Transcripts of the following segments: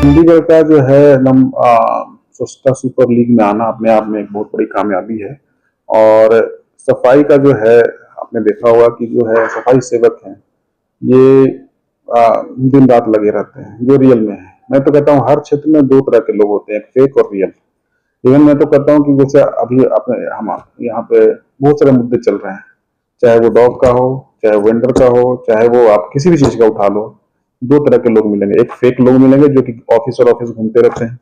चंडीगढ़ का जो है एकदम स्वच्छता सुपर लीग में आना अपने आप में एक बहुत बड़ी कामयाबी है। और सफाई का जो है, आपने देखा होगा कि जो है सफाई सेवक हैं, ये दिन रात लगे रहते हैं जो रियल में है। मैं तो कहता हूँ हर क्षेत्र में दो तरह के लोग होते हैं, एक फेक और रियल। इवन मैं तो कहता हूँ कि जैसे अभी अपने हम यहाँ पे बहुत सारे मुद्दे चल रहे हैं, चाहे वो डॉग का हो, चाहे वेंडर का हो, चाहे वो आप किसी भी चीज का उठा लो। दो तरह के लोग मिलेंगे, एक फेक लोग मिलेंगे जो कि ऑफिस और ऑफिस घूमते रहते हैं,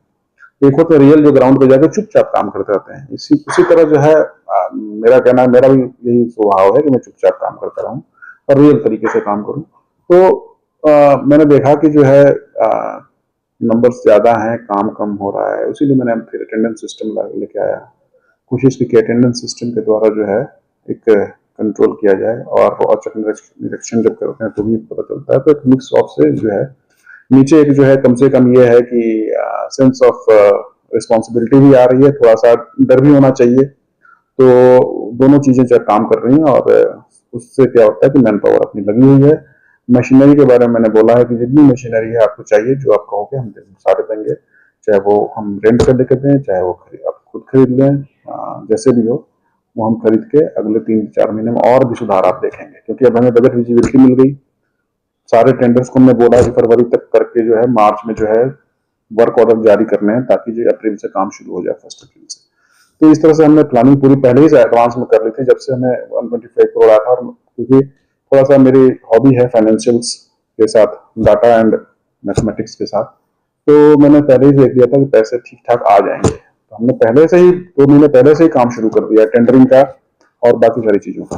एक होते रियल जो ग्राउंड पे जाकर चुपचाप काम करते रहते हैं। इसी उसी तरह जो है मेरा कहना है, मेरा भी यही स्वभाव है कि मैं चुपचाप काम करता रहूं और रियल तरीके से काम करूं। तो मैंने देखा कि जो है नंबर्स ज्यादा हैं, काम कम हो रहा है, इसीलिए मैंने फिर अटेंडेंस सिस्टम लेके आया। कोशिश की कि अटेंडेंस सिस्टम के द्वारा जो है एक कंट्रोल किया जाए। और औचक निरीक्षण जब करते हैं तो भी पता चलता है। तो एक मिक्स ऑफ से जो है नीचे एक जो है कम से कम ये है कि सेंस ऑफ रिस्पॉन्सिबिलिटी भी आ रही है, थोड़ा सा डर भी होना चाहिए। तो दोनों चीजें जब काम कर रही हैं, और उससे क्या होता है कि मैन पावर अपनी लगी हुई है। मशीनरी के बारे में मैंने बोला है कि जितनी मशीनरी है आपको चाहिए, जो आप कहोगे हम सारे देंगे, चाहे वो हम रेंट पे लेकर दें, चाहे वो आप खुद खरीद लें, जैसे भी हो वो हम खरीद के अगले 3-4 महीने में और भी सुधार आप देखेंगे। क्योंकि अब हमें बजट विजिबिलिटी मिल गई। सारे टेंडर्स को हमने बोला कि फरवरी तक करके जो है मार्च में जो है वर्क ऑर्डर जारी करने हैं, ताकि जो अप्रैल से काम शुरू हो जाए, 1 अप्रैल से। तो इस तरह से हमने प्लानिंग पूरी पहले ही से एडवांस में कर ली थी, जब से हमें 125 करोड़ आया था। और क्योंकि थोड़ा सा मेरी हॉबी है फाइनेंशियल्स के साथ, डाटा एंड मैथमेटिक्स के साथ, तो मैंने पहले ही देख लिया था कि पैसे ठीक ठाक आ जाएंगे। तो हमने पहले से ही 2 महीने पहले से ही काम शुरू कर दिया टेंडरिंग का और बाकी सारी चीजों का।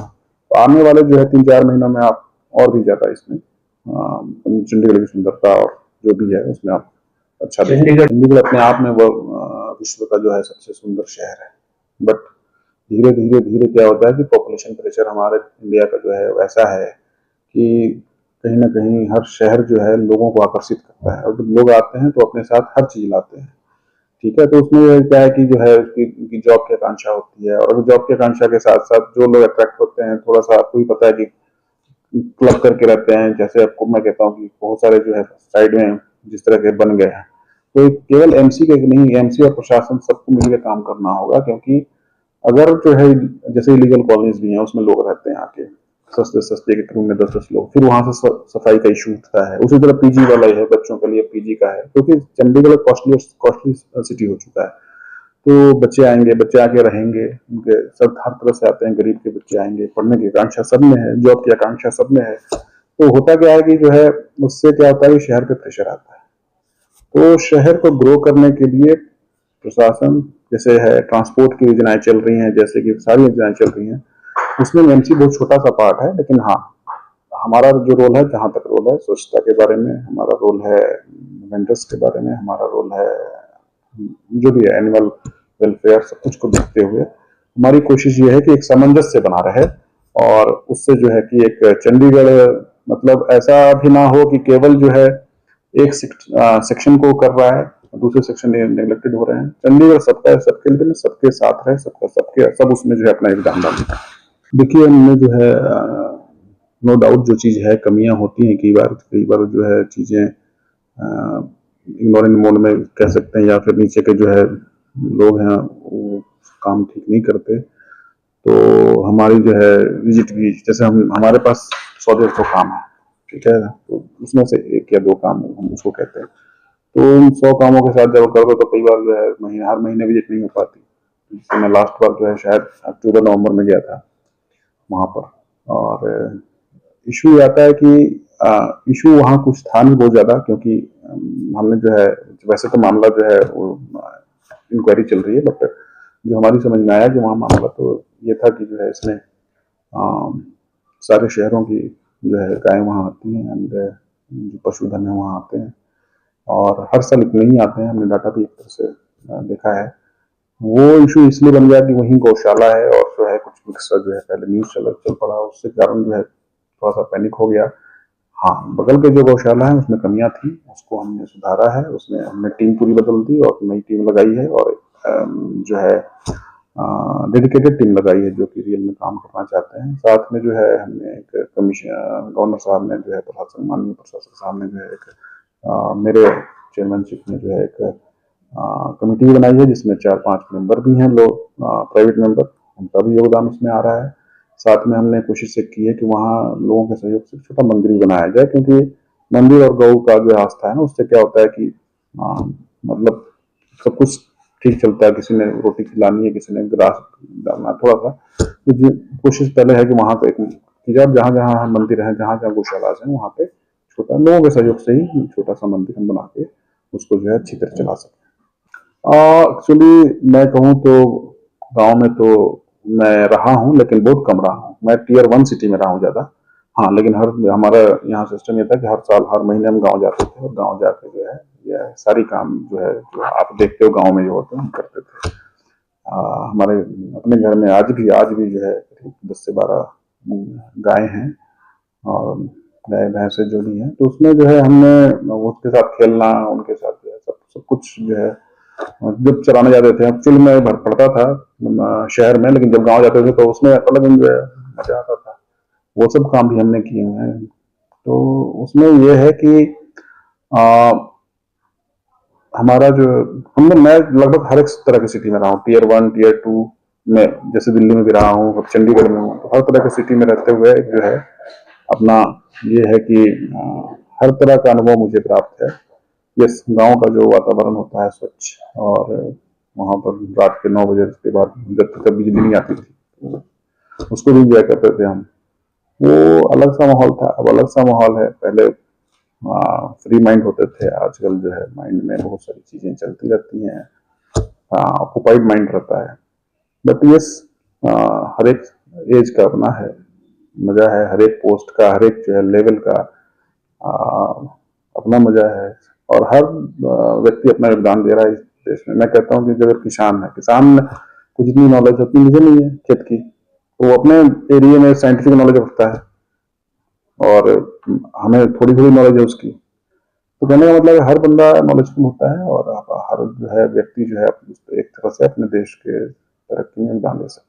तो आने वाले जो है 3-4 महीनों में आप और भी ज्यादा इसमें चंडीगढ़ की सुंदरता और जो भी है उसमें आप अच्छा देखेंगे। चंडीगढ़ अपने आप में वो विश्व का जो है सबसे सुंदर शहर है। बट धीरे धीरे धीरे क्या होता है कि पॉपुलेशन प्रेशर हमारे इंडिया का जो है वैसा है कि कहीं ना कहीं हर शहर जो है लोगों को आकर्षित करता है, और जब लोग आते हैं तो अपने साथ हर चीज लाते हैं। ठीक है, तो उसमें क्या है कि जो है उनकी जॉब की आकांक्षा होती है, और जॉब की आकांक्षा के साथ साथ जो लोग अट्रैक्ट होते हैं, थोड़ा सा आपको भी पता है कि क्लब करके रहते हैं। जैसे आपको मैं कहता हूँ कि बहुत सारे जो है साइड में जिस तरह के बन गए हैं, तो केवल एमसी के नहीं, एमसी और प्रशासन सबको मिलकर काम करना होगा। क्योंकि अगर जो है जैसे इलीगल कॉलोनीज भी हैं, उसमें लोग रहते हैं आके सस्ते सस्ते के रूम में 10-10 लोग, फिर वहां से सफाई का इशू उठता है। उसी तरह पीजी वाला ही है, बच्चों के लिए पीजी का है, क्योंकि चंडीगढ़ कॉस्टली सिटी हो चुका है। तो बच्चे आएंगे, बच्चे आके रहेंगे, उनके सब हर तरह से आते हैं, गरीब के बच्चे आएंगे, पढ़ने की आकांक्षा सब में है, जॉब की आकांक्षा सब में है। तो होता क्या है कि जो है उससे क्या होता है कि शहर पे प्रेशर आता है। तो शहर को ग्रो करने के लिए प्रशासन, जैसे है ट्रांसपोर्ट की योजनाएं चल रही हैं, जैसे कि सारी योजनाएं चल रही हैं, उसमें एमसी बहुत छोटा सा पार्ट है। लेकिन हाँ, हमारा जो रोल है, जहां तक रोल है स्वच्छता के बारे में, हमारा रोल है वेंडर्स के बारे में, हमारा रोल है जो भी है एनिमल वेलफेयर, सब कुछ को देखते हुए हमारी कोशिश ये है कि एक सामंजस्य बना रहे। और उससे जो है कि एक चंडीगढ़ मतलब ऐसा भी ना हो कि केवल जो है एक सेक्शन को कर रहा है, दूसरे सेक्शन नेग्लेक्टेड हो रहे हैं। चंडीगढ़ सबका है, सबके लिए सबके साथ रहे, सबका सबके सब उसमें जो है अपना योगदान डालें। देखिए, हमने जो है नो डाउट जो चीज़ है, कमियां होती हैं कई बार जो है चीज़ें इग्नोरेंट मोड में कह सकते हैं, या फिर नीचे के जो है लोग हैं वो काम ठीक नहीं करते। तो हमारी जो है विजिट भी, जैसे हमारे पास 100-150 काम है, ठीक है, तो उसमें से 1 या 2 काम हम उसको कहते हैं। तो उन 100 कामों के साथ जब करो तो कई बार जो है हर महीने विजिट नहीं हो पाती। तो मैं लास्ट बार जो है शायद अक्टूबर-नवंबर में गया था वहां पर। और इशू आता है कि इशू वहाँ कुछ था नहीं बहुत ज्यादा, क्योंकि हमने जो है, वैसे तो मामला जो है वो इंक्वायरी चल रही है, बट जो हमारी समझ में आया कि वहाँ मामला तो ये था कि जो है इसमें सारे शहरों की जो है गायें वहाँ आती हैं, एंड जो पशुधन है वहाँ आते हैं। और हर साल इतने ही आते हैं, हमने डाटा भी एक तरह से देखा है। वो इशू इसलिए बन गया कि वहीं गौशाला है, और जो है कुछ मिक्सर जो है पहले न्यूज चल पड़ा, उससे कारण जो है थोड़ा सा पैनिक हो गया। हाँ, बगल के जो गौशाला है उसमें कमियां थी, उसको हमने सुधारा है। उसमें हमने टीम पूरी बदल दी और नई टीम लगाई है, और जो है डेडिकेटेड टीम लगाई है जो कि रियल में काम करना चाहते हैं। साथ में जो है हमने एक कमीशन, गवर्नर साहब ने जो है, प्रशासन, माननीय प्रशासक साहब ने जो है एक मेरे चेयरमैनशिप में जो है एक कमेटी बनाई है जिसमें 4-5 मेंबर भी हैं, लोग प्राइवेट मेंबर, उनका भी योगदान उसमें आ रहा है। साथ में हमने कोशिश ये की है कि वहाँ लोगों के सहयोग से छोटा मंदिर भी बनाया जाए, क्योंकि मंदिर और गौ का जो आस्था है ना, उससे क्या होता है कि मतलब सब कुछ ठीक चलता है। किसी ने रोटी खिलानी है, किसी ने ग्रास डालना, थोड़ा सा तो कोशिश पहले है कि वहाँ पे जब जहाँ जहाँ मंदिर है, जहाँ जहाँ गौशाला है, वहाँ पे छोटा लोगों के सहयोग से ही छोटा सा मंदिर हम बना के उसको जो है अच्छी तरह चला सकते। एक्चुअली मैं कहूँ तो गांव में तो मैं रहा हूँ, लेकिन बहुत कम रहा हूँ। मैं टियर 1 सिटी में रहा हूँ ज्यादा। हाँ, लेकिन हमारा यहाँ सिस्टम ये था कि हर साल हर महीने हम गांव जाते थे, और गांव जाके जो है ये सारी काम जो है जो आप देखते हो गांव में जो होते हैं हम करते थे। हमारे अपने घर में आज भी जो है करीब 10 से 12 गाय हैं, और गाय भैंसे जो भी हैं, तो उसमें जो है हमने उसके साथ खेलना, उनके साथ जो है सब सब कुछ जो है जब चलाने जाते थे। एक्चुअली मैं भर पड़ता था शहर में, लेकिन जब गांव जाते थे तो उसमें अलग जो है मजा आता था। वो सब काम भी हमने किए हुए हैं। तो उसमें ये है कि आ, हमारा जो मैं लगभग हर एक तरह की सिटी में रहा हूँ, टियर 1 टियर 2 में, जैसे दिल्ली में भी रहा हूँ, अब चंडीगढ़ में हूँ। तो हर तरह की सिटी में रहते हुए जो है अपना ये है कि हर तरह का अनुभव मुझे प्राप्त है। ये गांव का जो वातावरण होता है स्वच्छ, और वहां पर रात के 9 बजे के बाद जब तक बिजली नहीं आती थी तो उसको भी एंजॉय करते थे हम। वो अलग सा माहौल था, अब अलग सा माहौल है। पहले फ्री माइंड होते थे, आजकल जो है माइंड में बहुत सारी चीजें चलती रहती हैं, ऑक्युपाइड माइंड रहता है। बट यस, हर एक एज का अपना है मजा है, हर एक पोस्ट का, हर एक जो है लेवल का आ, अपना मजा है, और हर व्यक्ति अपना योगदान दे रहा है इस देश में। मैं कहता हूँ कि अगर किसान को जितनी नॉलेज उतनी मुझे नहीं है खेत की, तो वो अपने एरिया में साइंटिफिक नॉलेज रखता है, और हमें थोड़ी थोड़ी नॉलेज है उसकी। तो कहने का मतलब है हर बंदा नॉलेजफुल होता है, और हर जो है व्यक्ति जो है एक तरह से अपने देश के तरक्की में योगदान दे सकता है।